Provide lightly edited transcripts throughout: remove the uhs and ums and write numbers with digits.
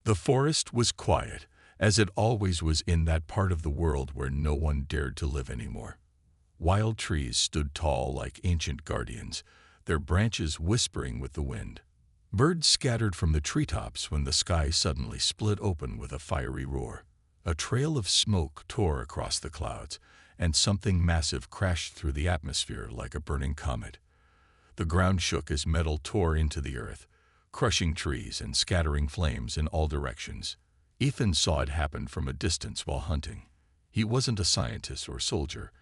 The forest was quiet, as it always was in that part of the world where no one dared to live anymore. Wild trees stood tall like ancient guardians, their branches whispering with the wind. Birds scattered from the treetops when the sky suddenly split open with a fiery roar. A trail of smoke tore across the clouds, and something massive crashed through the atmosphere like a burning comet. The ground shook as metal tore into the earth, crushing trees and scattering flames in all directions. Ethan saw it happen from a distance while hunting. He wasn't a scientist or soldier,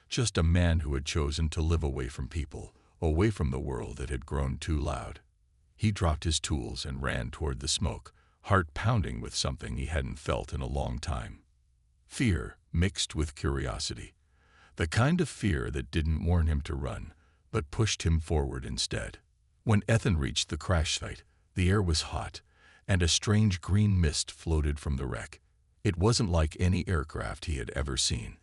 just a man who had chosen to live away from people, away from the world that had grown too loud. He dropped his tools and ran toward the smoke, heart pounding with something he hadn't felt in a long time. Fear mixed with curiosity. The kind of fear that didn't warn him to run, but pushed him forward instead. When Ethan reached the crash site, the air was hot, and a strange green mist floated from the wreck. It wasn't like any aircraft he had ever seen.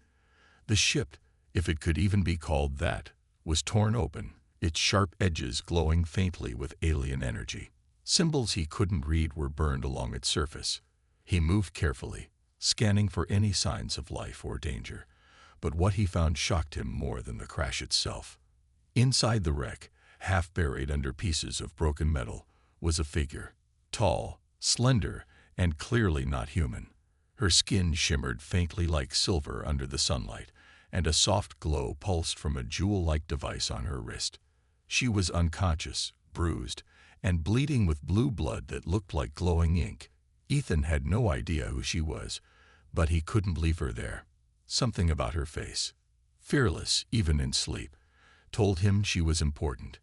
The ship, if it could even be called that, was torn open, its sharp edges glowing faintly with alien energy. Symbols he couldn't read were burned along its surface. He moved carefully, scanning for any signs of life or danger, but what he found shocked him more than the crash itself. Inside the wreck, half buried under pieces of broken metal, was a figure. Tall, slender, and clearly not human. Her skin shimmered faintly like silver under the sunlight, and a soft glow pulsed from a jewel-like device on her wrist. She was unconscious, bruised, and bleeding with blue blood that looked like glowing ink. Ethan had no idea who she was, but he couldn't leave her there. Something about her face, fearless even in sleep, told him she was important.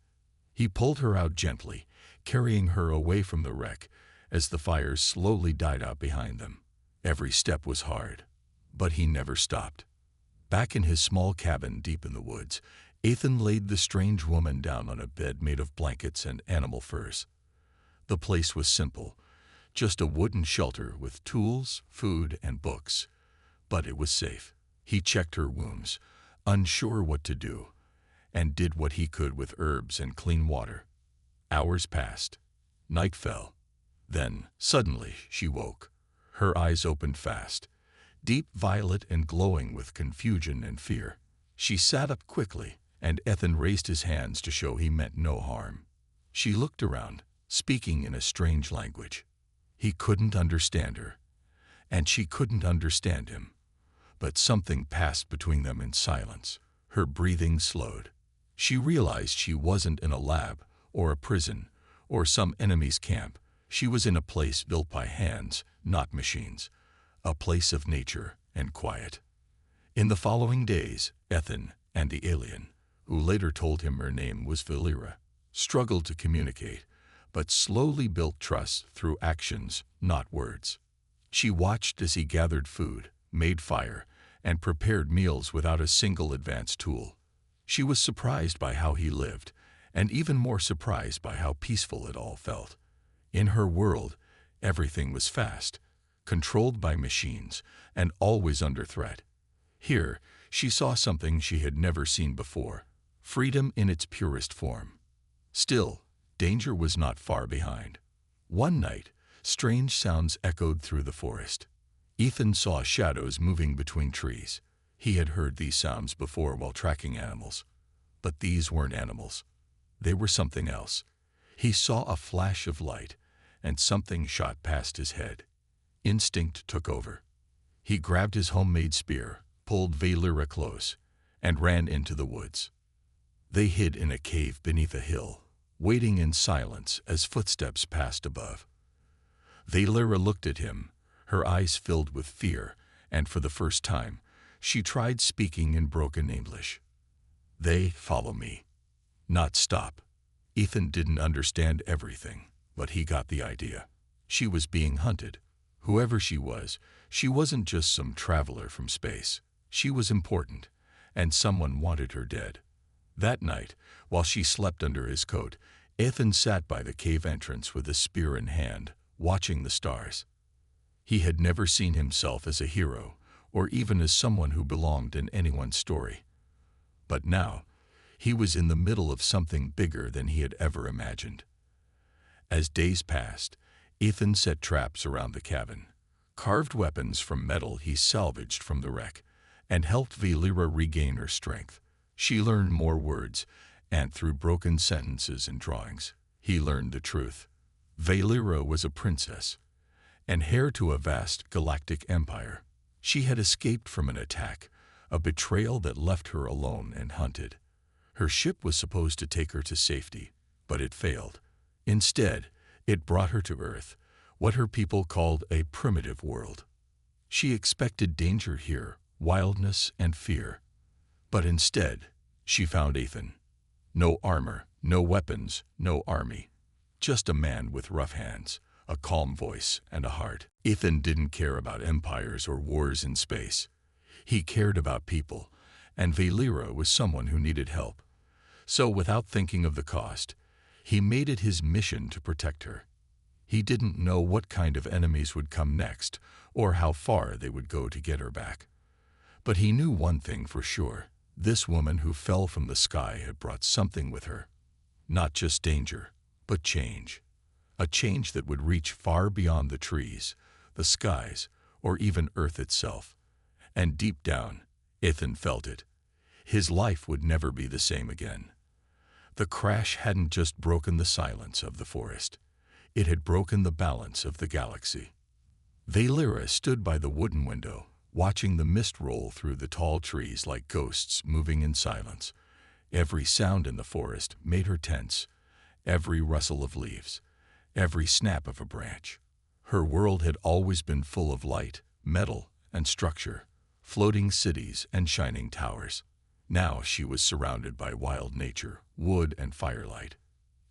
He pulled her out gently, carrying her away from the wreck as the fires slowly died out behind them. Every step was hard, but he never stopped. Back in his small cabin deep in the woods, Ethan laid the strange woman down on a bed made of blankets and animal furs. The place was simple, just a wooden shelter with tools, food, and books. But it was safe. He checked her wounds, unsure what to do, and did what he could with herbs and clean water. Hours passed. Night fell. Then, suddenly, she woke. Her eyes opened fast, deep violet and glowing with confusion and fear. She sat up quickly, and Ethan raised his hands to show he meant no harm. She looked around, speaking in a strange language. He couldn't understand her, and she couldn't understand him. But something passed between them in silence. Her breathing slowed. She realized she wasn't in a lab, or a prison, or some enemy's camp. She was in a place built by hands, not machines. A place of nature and quiet. In the following days, Ethan and the alien, who later told him her name was Valera, struggled to communicate, but slowly built trust through actions, not words. She watched as he gathered food, made fire, and prepared meals without a single advanced tool. She was surprised by how he lived, and even more surprised by how peaceful it all felt. In her world, everything was fast, controlled by machines, and always under threat. Here, she saw something she had never seen before, freedom in its purest form. Still, danger was not far behind. One night, strange sounds echoed through the forest. Ethan saw shadows moving between trees. He had heard these sounds before while tracking animals. But these weren't animals. They were something else. He saw a flash of light, and something shot past his head. Instinct took over. He grabbed his homemade spear, pulled Valera close, and ran into the woods. They hid in a cave beneath a hill, waiting in silence as footsteps passed above. Valera looked at him, her eyes filled with fear, and for the first time, she tried speaking in broken English. "They follow me, not stop." Ethan didn't understand everything, but he got the idea. She was being hunted. Whoever she wasn't just some traveler from space. She was important, and someone wanted her dead. That night, while she slept under his coat, Ethan sat by the cave entrance with a spear in hand, watching the stars. He had never seen himself as a hero, or even as someone who belonged in anyone's story. But now, he was in the middle of something bigger than he had ever imagined. As days passed, Ethan set traps around the cabin, carved weapons from metal he salvaged from the wreck, and helped Valera regain her strength. She learned more words, and through broken sentences and drawings, he learned the truth. Valera was a princess, and heir to a vast galactic empire. She had escaped from an attack, a betrayal that left her alone and hunted. Her ship was supposed to take her to safety, but it failed. Instead, it brought her to Earth, what her people called a primitive world. She expected danger here, wildness and fear. But instead, she found Ethan. No armor, no weapons, no army. Just a man with rough hands, a calm voice, and a heart. Ethan didn't care about empires or wars in space. He cared about people, and Valera was someone who needed help. So without thinking of the cost, he made it his mission to protect her. He didn't know what kind of enemies would come next, or how far they would go to get her back. But he knew one thing for sure. This woman who fell from the sky had brought something with her. Not just danger, but change. A change that would reach far beyond the trees, the skies, or even Earth itself. And deep down, Ethan felt it. His life would never be the same again. The crash hadn't just broken the silence of the forest. It had broken the balance of the galaxy. Valera stood by the wooden window, watching the mist roll through the tall trees like ghosts moving in silence. Every sound in the forest made her tense. Every rustle of leaves, every snap of a branch. Her world had always been full of light, metal, and structure, floating cities and shining towers. Now she was surrounded by wild nature, wood and firelight.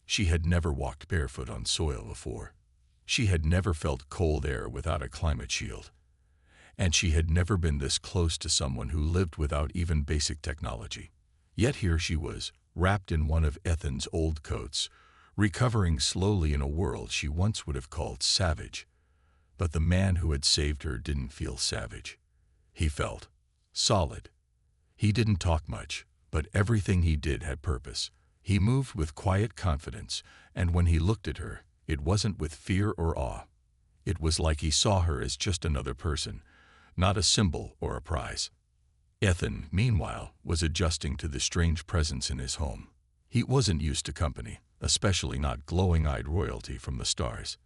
She had never walked barefoot on soil before. She had never felt cold air without a climate shield. And she had never been this close to someone who lived without even basic technology. Yet here she was, wrapped in one of Ethan's old coats, recovering slowly in a world she once would have called savage. But the man who had saved her didn't feel savage. He felt solid. He didn't talk much, but everything he did had purpose. He moved with quiet confidence, and when he looked at her, it wasn't with fear or awe. It was like he saw her as just another person, not a symbol or a prize. Ethan, meanwhile, was adjusting to the strange presence in his home. He wasn't used to company, especially not glowing-eyed royalty from the stars.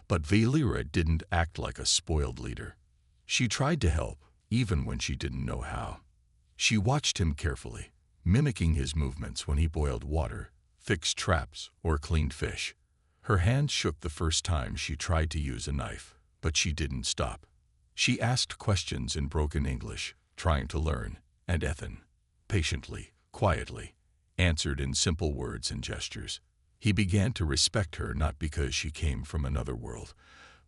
But Valera didn't act like a spoiled leader. She tried to help, even when she didn't know how. She watched him carefully, mimicking his movements when he boiled water, fixed traps, or cleaned fish. Her hands shook the first time she tried to use a knife, but she didn't stop. She asked questions in broken English, trying to learn, and Ethan, patiently, quietly, answered in simple words and gestures. He began to respect her not because she came from another world,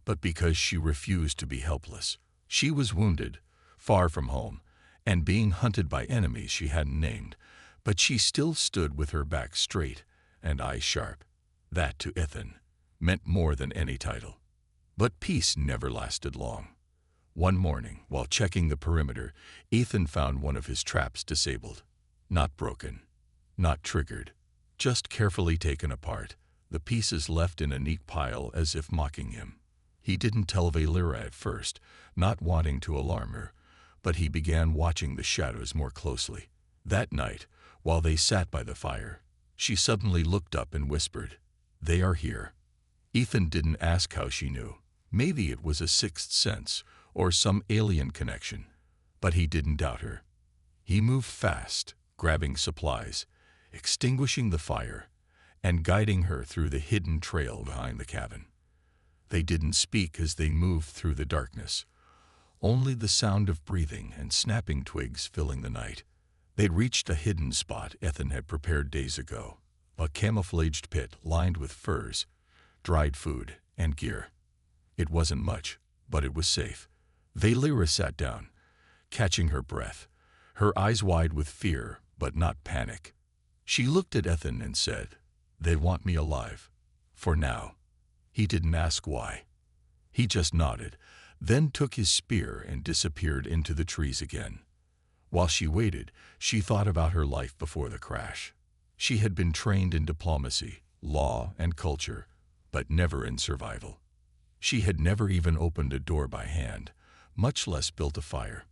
but because she refused to be helpless. She was wounded, far from home, and being hunted by enemies she hadn't named, but she still stood with her back straight and eyes sharp. That, to Ethan, meant more than any title. But peace never lasted long. One morning, while checking the perimeter, Ethan found one of his traps disabled. Not broken, not triggered, just carefully taken apart, the pieces left in a neat pile as if mocking him. He didn't tell Valera at first, not wanting to alarm her, but he began watching the shadows more closely. That night, while they sat by the fire, she suddenly looked up and whispered, "They are here." Ethan didn't ask how she knew. Maybe it was a sixth sense, or some alien connection, but he didn't doubt her. He moved fast, grabbing supplies, extinguishing the fire, and guiding her through the hidden trail behind the cabin. They didn't speak as they moved through the darkness, only the sound of breathing and snapping twigs filling the night. They'd reached a hidden spot Ethan had prepared days ago, a camouflaged pit lined with furs, dried food, and gear. It wasn't much, but it was safe. Valera sat down, catching her breath, her eyes wide with fear, but not panic. She looked at Ethan and said, "They want me alive. For now." He didn't ask why. He just nodded, then took his spear and disappeared into the trees again. While she waited, she thought about her life before the crash. She had been trained in diplomacy, law, and culture, but never in survival. She had never even opened a door by hand, much less built a fire.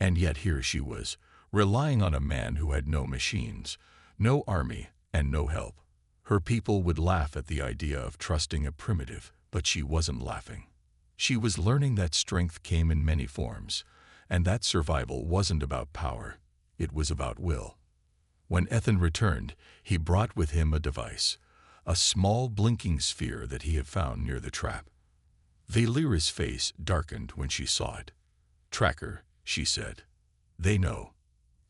And yet here she was, relying on a man who had no machines, no army, and no help. Her people would laugh at the idea of trusting a primitive, but she wasn't laughing. She was learning that strength came in many forms, and that survival wasn't about power, it was about will. When Ethan returned, he brought with him a device, a small blinking sphere that he had found near the trap. Valera's face darkened when she saw it. "Tracker," she said. "They know."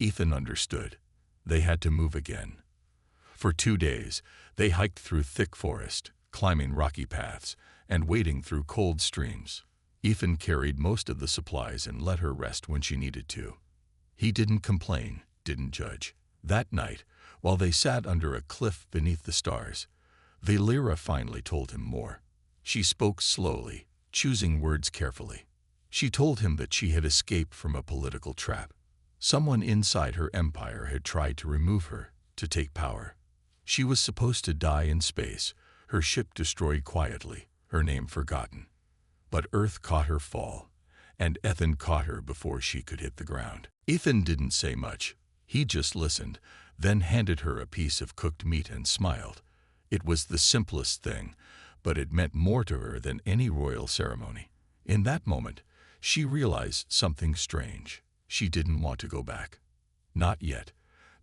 Ethan understood. They had to move again. For 2 days, they hiked through thick forest, climbing rocky paths, and wading through cold streams. Ethan carried most of the supplies and let her rest when she needed to. He didn't complain, didn't judge. That night, while they sat under a cliff beneath the stars, Valera finally told him more. She spoke slowly, choosing words carefully. She told him that she had escaped from a political trap. Someone inside her empire had tried to remove her, to take power. She was supposed to die in space, her ship destroyed quietly, her name forgotten. But Earth caught her fall, and Ethan caught her before she could hit the ground. Ethan didn't say much. He just listened, then handed her a piece of cooked meat and smiled. It was the simplest thing, but it meant more to her than any royal ceremony. In that moment, she realized something strange. She didn't want to go back. Not yet.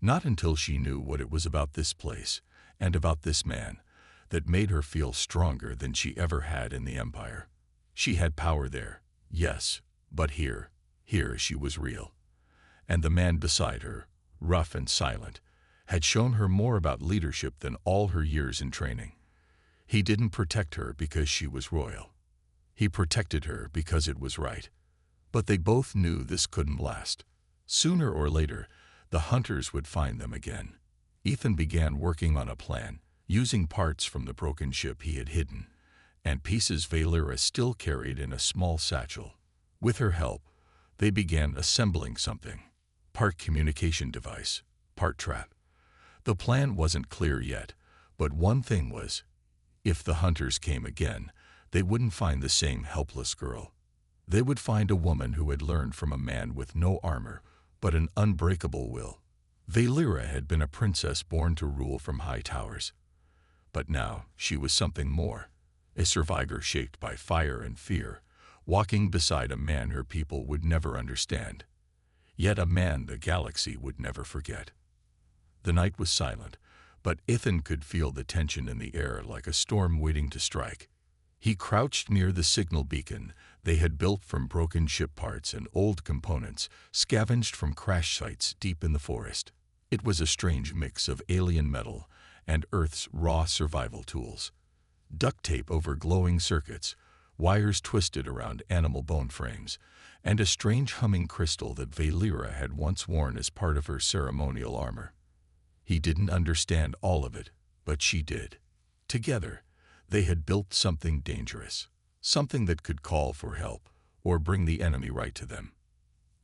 Not until she knew what it was about this place, and about this man, that made her feel stronger than she ever had in the Empire. She had power there, yes, but here she was real. And the man beside her, rough and silent, had shown her more about leadership than all her years in training. He didn't protect her because she was royal. He protected her because it was right. But they both knew this couldn't last. Sooner or later, the hunters would find them again. Ethan began working on a plan, using parts from the broken ship he had hidden, and pieces Valera still carried in a small satchel. With her help, they began assembling something, part communication device, part trap. The plan wasn't clear yet, but one thing was, if the hunters came again, they wouldn't find the same helpless girl. They would find a woman who had learned from a man with no armor, but an unbreakable will. Valera had been a princess born to rule from high towers. But now she was something more, a survivor shaped by fire and fear, walking beside a man her people would never understand, yet a man the galaxy would never forget. The night was silent, but Ethan could feel the tension in the air like a storm waiting to strike. He crouched near the signal beacon they had built from broken ship parts and old components scavenged from crash sites deep in the forest. It was a strange mix of alien metal and Earth's raw survival tools. Duct tape over glowing circuits, wires twisted around animal bone frames, and a strange humming crystal that Valera had once worn as part of her ceremonial armor. He didn't understand all of it, but she did. Together, they had built something dangerous, something that could call for help or bring the enemy right to them.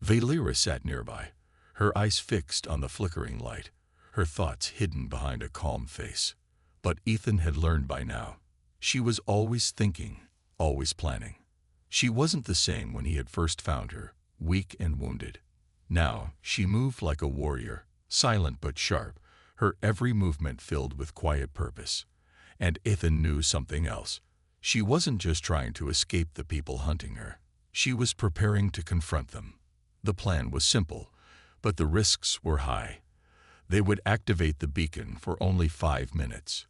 Valera sat nearby, her eyes fixed on the flickering light, her thoughts hidden behind a calm face. But Ethan had learned by now. She was always thinking, always planning. She wasn't the same when he had first found her, weak and wounded. Now she moved like a warrior, silent but sharp, her every movement filled with quiet purpose. And Ethan knew something else. She wasn't just trying to escape the people hunting her. She was preparing to confront them. The plan was simple, but the risks were high. They would activate the beacon for only 5 minutes.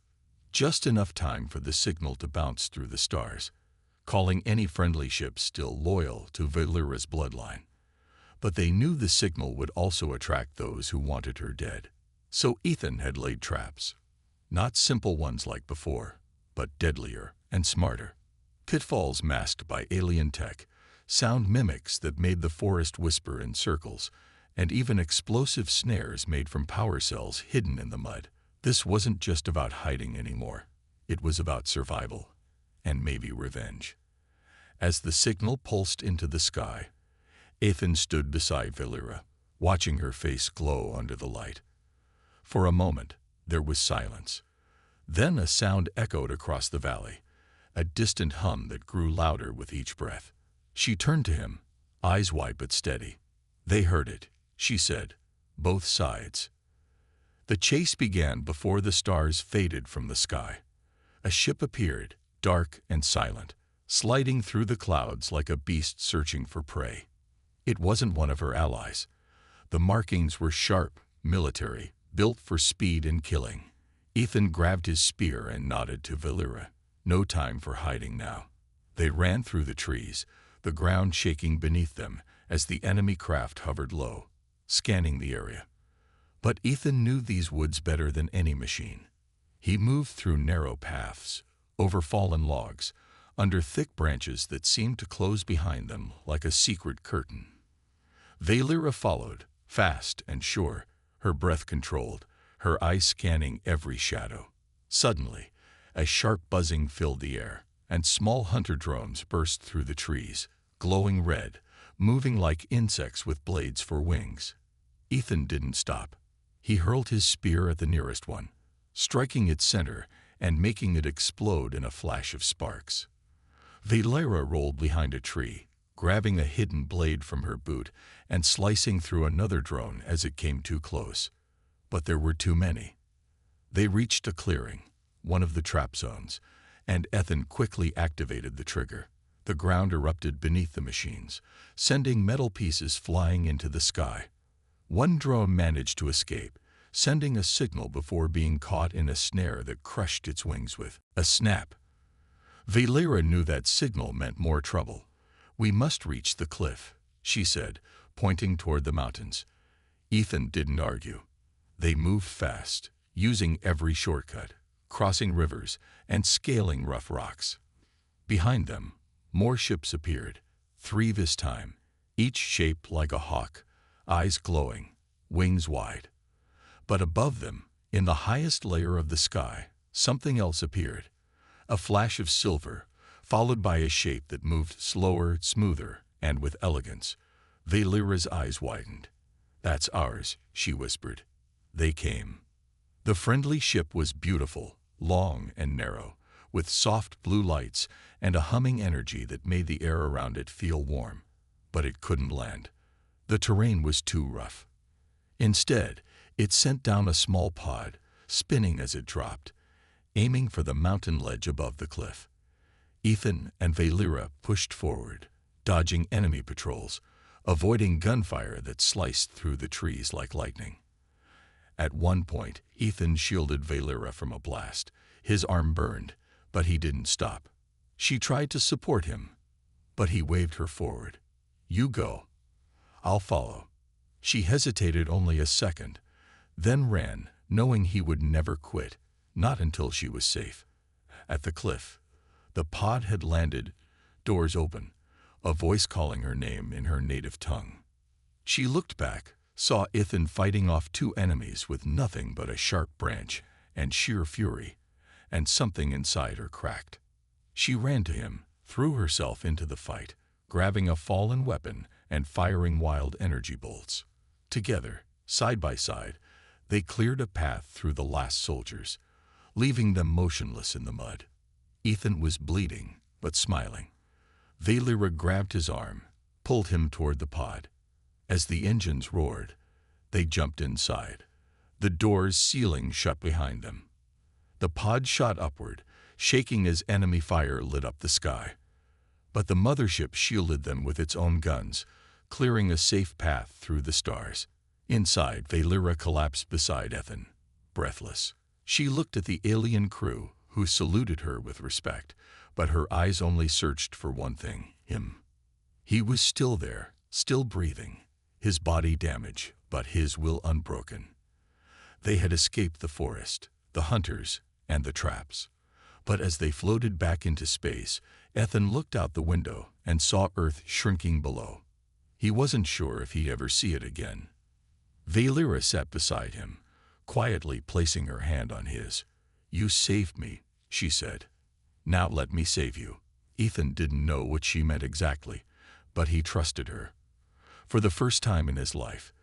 Just enough time for the signal to bounce through the stars, calling any friendly ship still loyal to Valera's bloodline. But they knew the signal would also attract those who wanted her dead. So Ethan had laid traps. Not simple ones like before, but deadlier and smarter. Pitfalls masked by alien tech, sound mimics that made the forest whisper in circles, and even explosive snares made from power cells hidden in the mud. This wasn't just about hiding anymore. It was about survival, and maybe revenge. As the signal pulsed into the sky, Ethan stood beside Valera, watching her face glow under the light. For a moment, there was silence. Then a sound echoed across the valley, a distant hum that grew louder with each breath. She turned to him, eyes wide but steady. "They heard it," she said. "Both sides." The chase began before the stars faded from the sky. A ship appeared, dark and silent, sliding through the clouds like a beast searching for prey. It wasn't one of her allies. The markings were sharp, military, built for speed and killing. Ethan grabbed his spear and nodded to Valera. No time for hiding now. They ran through the trees, the ground shaking beneath them as the enemy craft hovered low, scanning the area. But Ethan knew these woods better than any machine. He moved through narrow paths, over fallen logs, under thick branches that seemed to close behind them like a secret curtain. Valera followed, fast and sure, her breath controlled, her eyes scanning every shadow. Suddenly, a sharp buzzing filled the air, and small hunter drones burst through the trees, glowing red, moving like insects with blades for wings. Ethan didn't stop. He hurled his spear at the nearest one, striking its center and making it explode in a flash of sparks. Valera rolled behind a tree, grabbing a hidden blade from her boot and slicing through another drone as it came too close. But there were too many. They reached a clearing, one of the trap zones, and Ethan quickly activated the trigger. The ground erupted beneath the machines, sending metal pieces flying into the sky. One drone managed to escape, sending a signal before being caught in a snare that crushed its wings with a snap. Valera knew that signal meant more trouble. "We must reach the cliff," she said, pointing toward the mountains. Ethan didn't argue. They moved fast, using every shortcut, crossing rivers and scaling rough rocks. Behind them, more ships appeared, 3 this time, each shaped like a hawk, eyes glowing, wings wide. But above them, in the highest layer of the sky, something else appeared. A flash of silver, followed by a shape that moved slower, smoother, and with elegance. Valera's eyes widened. "That's ours," she whispered. They came. The friendly ship was beautiful, long and narrow, with soft blue lights and a humming energy that made the air around it feel warm. But it couldn't land. The terrain was too rough. Instead, it sent down a small pod, spinning as it dropped, aiming for the mountain ledge above the cliff. Ethan and Valera pushed forward, dodging enemy patrols, avoiding gunfire that sliced through the trees like lightning. At one point, Ethan shielded Valera from a blast. His arm burned, but he didn't stop. She tried to support him, but he waved her forward. "You go. I'll follow." She hesitated only a second, then ran, knowing he would never quit, not until she was safe. At the cliff, the pod had landed, doors open, a voice calling her name in her native tongue. She looked back, saw Ethan fighting off 2 enemies with nothing but a sharp branch and sheer fury, and something inside her cracked. She ran to him, threw herself into the fight, grabbing a fallen weapon and firing wild energy bolts. Together, side by side, they cleared a path through the last soldiers, leaving them motionless in the mud. Ethan was bleeding, but smiling. Valera grabbed his arm, pulled him toward the pod. As the engines roared, they jumped inside, the doors sealing shut behind them. The pod shot upward, shaking as enemy fire lit up the sky. But the mothership shielded them with its own guns, clearing a safe path through the stars. Inside, Valera collapsed beside Ethan, breathless. She looked at the alien crew, who saluted her with respect, but her eyes only searched for one thing: him. He was still there, still breathing, his body damaged, but his will unbroken. They had escaped the forest, the hunters, and the traps. But as they floated back into space, Ethan looked out the window and saw Earth shrinking below. He wasn't sure if he'd ever see it again. Valera sat beside him, quietly placing her hand on his. "You saved me," she said. "Now let me save you." Ethan didn't know what she meant exactly, but he trusted her. For the first time in his life,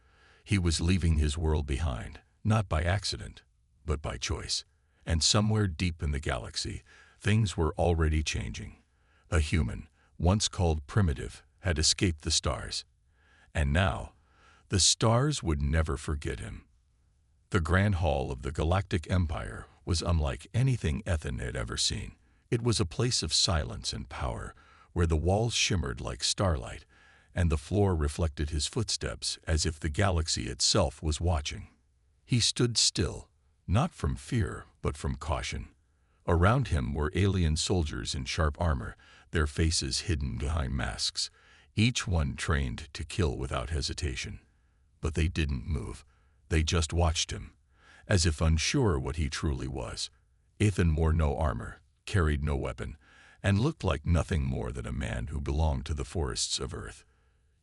he was leaving his world behind, not by accident, but by choice. And somewhere deep in the galaxy, Things were already changing. A human, once called primitive, had escaped the stars. And now, the stars would never forget him. The Grand Hall of the Galactic Empire was unlike anything Ethan had ever seen. It was a place of silence and power, where the walls shimmered like starlight, and the floor reflected his footsteps as if the galaxy itself was watching. He stood still, not from fear, but from caution. Around him were alien soldiers in sharp armor, their faces hidden behind masks, each one trained to kill without hesitation. But they didn't move. They just watched him, as if unsure what he truly was. Ethan wore no armor, carried no weapon, and looked like nothing more than a man who belonged to the forests of Earth.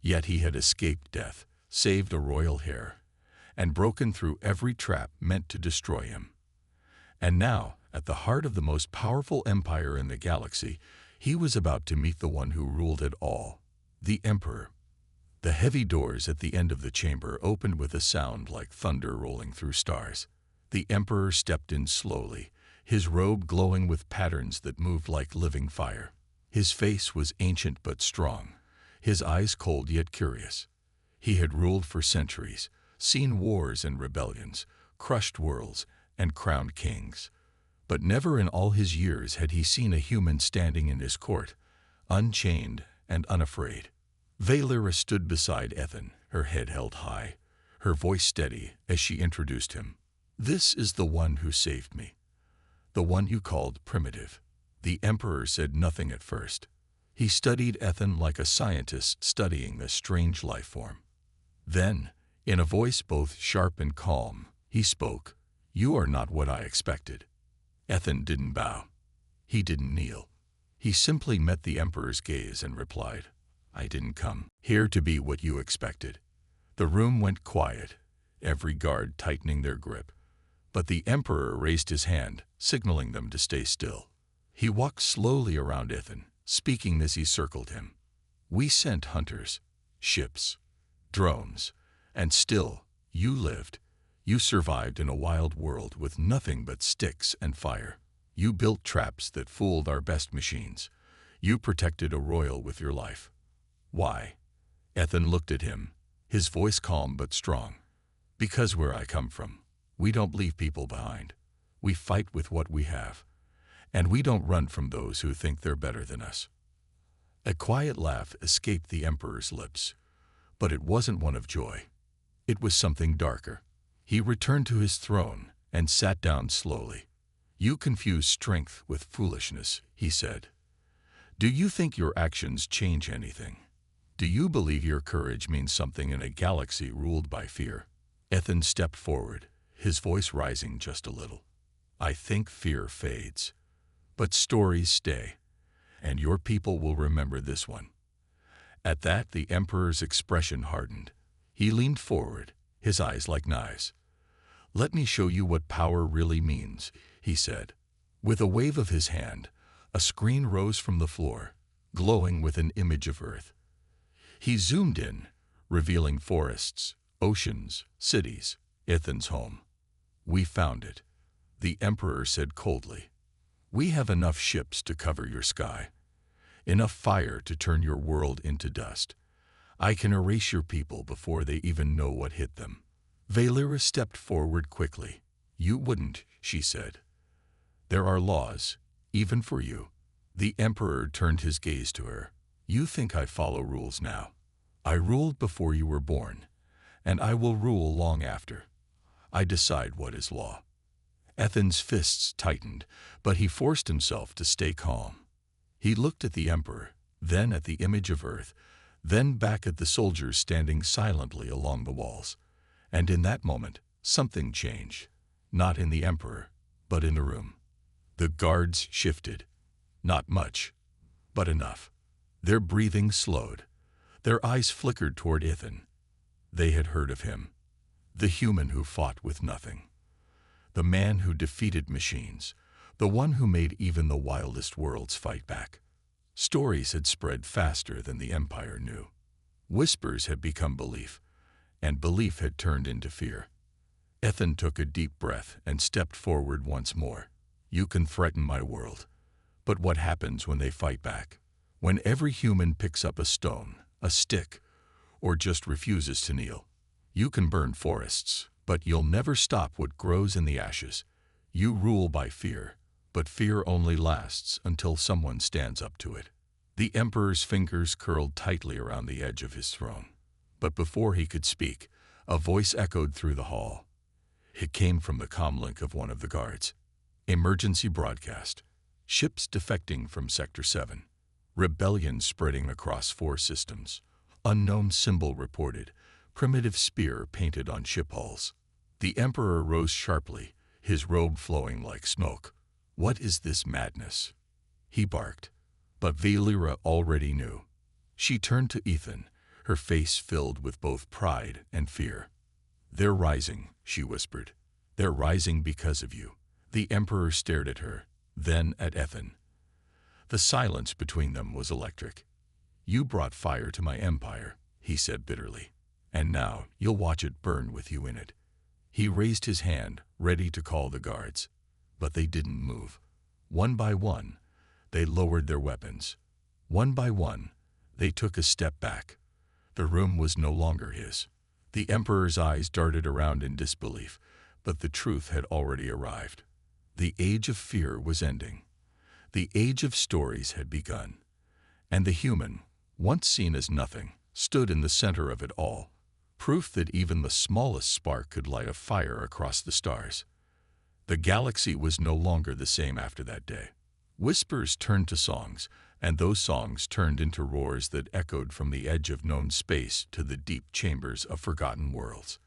Yet he had escaped death, saved a royal heir, and broken through every trap meant to destroy him. And now, at the heart of the most powerful empire in the galaxy, he was about to meet the one who ruled it all, the Emperor. The heavy doors at the end of the chamber opened with a sound like thunder rolling through stars. The Emperor stepped in slowly, his robe glowing with patterns that moved like living fire. His face was ancient but strong, his eyes cold yet curious. He had ruled for centuries, seen wars and rebellions, crushed worlds, and crowned kings. But never in all his years had he seen a human standing in his court, unchained and unafraid. Valera stood beside Ethan, her head held high, her voice steady as she introduced him. "This is the one who saved me, the one you called primitive." The Emperor said nothing at first. He studied Ethan like a scientist studying a strange life form. Then, in a voice both sharp and calm, he spoke. "You are not what I expected." Ethan didn't bow. He didn't kneel. He simply met the Emperor's gaze and replied, "I didn't come here to be what you expected." The room went quiet, every guard tightening their grip. But the Emperor raised his hand, signaling them to stay still. He walked slowly around Ethan, speaking as he circled him. "We sent hunters, ships, drones, and still, you lived. You survived in a wild world with nothing but sticks and fire. You built traps that fooled our best machines. You protected a royal with your life. Why?" Ethan looked at him, his voice calm but strong. "Because where I come from, we don't leave people behind. We fight with what we have. And we don't run from those who think they're better than us." A quiet laugh escaped the Emperor's lips, but it wasn't one of joy. It was something darker. He returned to his throne and sat down slowly. "You confuse strength with foolishness," he said. "Do you think your actions change anything? Do you believe your courage means something in a galaxy ruled by fear?" Ethan stepped forward, his voice rising just a little. "I think fear fades, but stories stay, and your people will remember this one." At that, the Emperor's expression hardened. He leaned forward, his eyes like knives. "Let me show you what power really means," he said. With a wave of his hand, a screen rose from the floor, glowing with an image of Earth. He zoomed in, revealing forests, oceans, cities, Ethan's home. "We found it," the Emperor said coldly. "We have enough ships to cover your sky, enough fire to turn your world into dust. I can erase your people before they even know what hit them." Valera stepped forward quickly. "You wouldn't," she said. "There are laws, even for you." The Emperor turned his gaze to her. "You think I follow rules now. I ruled before you were born, and I will rule long after. I decide what is law." Ethan's fists tightened, but he forced himself to stay calm. He looked at the Emperor, then at the image of Earth, then back at the soldiers standing silently along the walls. And in that moment, something changed, not in the Emperor, but in the room. The guards shifted. Not much, but enough. Their breathing slowed. Their eyes flickered toward Ethan. They had heard of him. The human who fought with nothing. The man who defeated machines. The one who made even the wildest worlds fight back. Stories had spread faster than the Empire knew. Whispers had become belief, and belief had turned into fear. Ethan took a deep breath and stepped forward once more. "You can threaten my world, But what happens when they fight back? When every human picks up a stone, a stick, or just refuses to kneel? You can burn forests, but you'll never stop what grows in the ashes. You rule by fear, but fear only lasts until someone stands up to it. The Emperor's fingers curled tightly around the edge of his throne. But before he could speak, a voice echoed through the hall. It came from the comlink of one of the guards. Emergency broadcast. Ships defecting from Sector 7. Rebellion spreading across 4 systems. Unknown symbol reported. Primitive spear painted on ship hulls. The Emperor rose sharply, his robe flowing like smoke. What is this madness? He barked. But Valera already knew. She turned to Ethan, her face filled with both pride and fear. They're rising, she whispered. They're rising because of you. The Emperor stared at her, then at Ethan. The silence between them was electric. You brought fire to my empire, he said bitterly. And now you'll watch it burn with you in it. He raised his hand, ready to call the guards. But they didn't move. One by one, they lowered their weapons. One by one, they took a step back. The room was no longer his. The Emperor's eyes darted around in disbelief, but the truth had already arrived. The age of fear was ending. The age of stories had begun. And the human, once seen as nothing, stood in the center of it all, proof that even the smallest spark could light a fire across the stars. The galaxy was no longer the same after that day. Whispers turned to songs, and those songs turned into roars that echoed from the edge of known space to the deep chambers of forgotten worlds.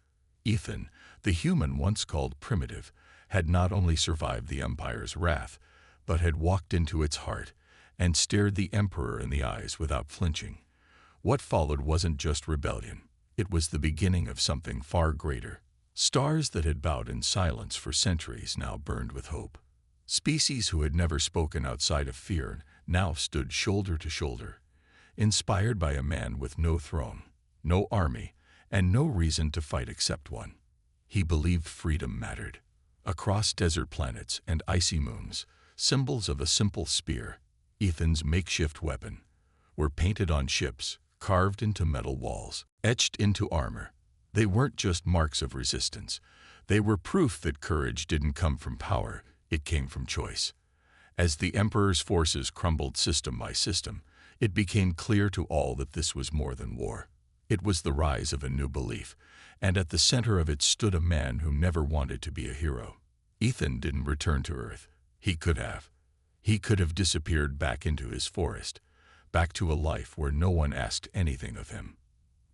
Ethan, the human once called primitive, had not only survived the Empire's wrath, but had walked into its heart and stared the Emperor in the eyes without flinching. What followed wasn't just rebellion. It was the beginning of something far greater. Stars that had bowed in silence for centuries now burned with hope. Species who had never spoken outside of fear now stood shoulder to shoulder, inspired by a man with no throne, no army, and no reason to fight except one. He believed freedom mattered. Across desert planets and icy moons, symbols of a simple spear, Ethan's makeshift weapon, were painted on ships, carved into metal walls, etched into armor. They weren't just marks of resistance. They were proof that courage didn't come from power, it came from choice. As the Emperor's forces crumbled system by system, it became clear to all that this was more than war. It was the rise of a new belief, and at the center of it stood a man who never wanted to be a hero. Ethan didn't return to Earth. He could have. He could have disappeared back into his forest, back to a life where no one asked anything of him.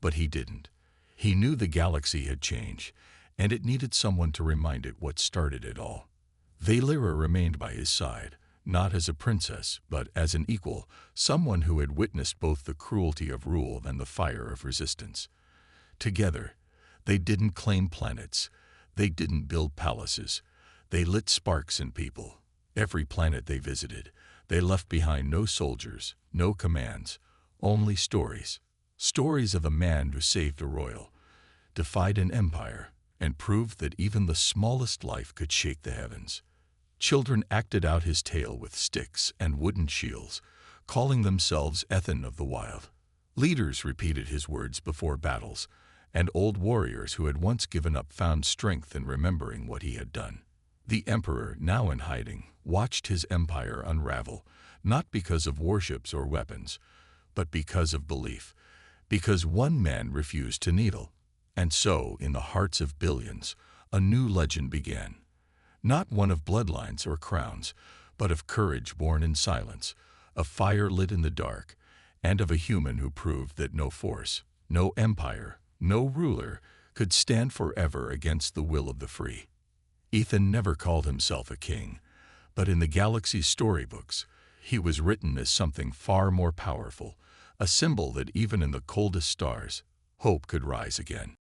But he didn't. He knew the galaxy had changed, and it needed someone to remind it what started it all. Valera remained by his side, not as a princess, but as an equal, someone who had witnessed both the cruelty of rule and the fire of resistance. Together, they didn't claim planets. They didn't build palaces. They lit sparks in people. Every planet they visited, they left behind no soldiers, no commands, only stories. Stories of a man who saved a royal, defied an empire, and proved that even the smallest life could shake the heavens. Children acted out his tale with sticks and wooden shields, calling themselves Ethan of the Wild. Leaders repeated his words before battles, and old warriors who had once given up found strength in remembering what he had done. The Emperor, now in hiding, watched his empire unravel, not because of warships or weapons, but because of belief, because one man refused to kneel. And so, in the hearts of billions, a new legend began. Not one of bloodlines or crowns, but of courage born in silence, of fire lit in the dark, and of a human who proved that no force, no empire, no ruler could stand forever against the will of the free. Ethan never called himself a king, but in the galaxy's storybooks, he was written as something far more powerful, a symbol that even in the coldest stars, hope could rise again.